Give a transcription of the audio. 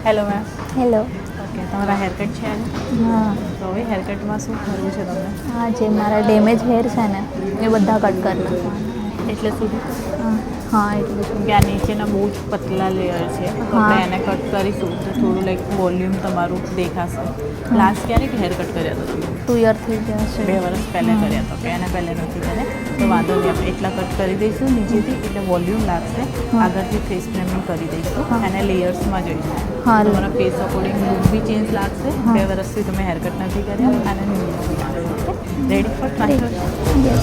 Hello ma'am. Hello. Okay, તમારા haircut છે આજે? હા. તો હવે હેરકટમાં શું કરવું છે તમને? હા, જે મારા ડેમેજ હેર છે ને એ બધા કટ કરી નાખવાના. એટલે સુધી હા એટલું છે. કે આ નીચેના બહુ જ પતલા લેયર છે તો હા. આપણે એને કટ કરીશું તો થોડું લાઈક વોલ્યુમ તમારું દેખાશે. હા. લાસ્ટ ક્યારે હેર કટ કર્યા હતા તમે? 2 યર થઈ ગયા છે. 2 વર્ષ પહેલાં કર્યા હતા. એના પહેલાં નથી કર્યા તો વાંધો નહીં, આપણે એટલા કટ કરી દઈશું નીચેથી એટલે વોલ્યુમ લાગશે. આગળથી ફેસ ફ્રેમિંગ કરી દઈશું અને લેયર્સમાં જઈશું. હા. તમારા ફેસ અકોર્ડિંગ લુક બી ચેન્જ લાગશે. 2 વર્ષથી તમે હેરકટ નથી કર્યા અને ન્યૂ બી લાગશે. Okay, ready for try? Yes.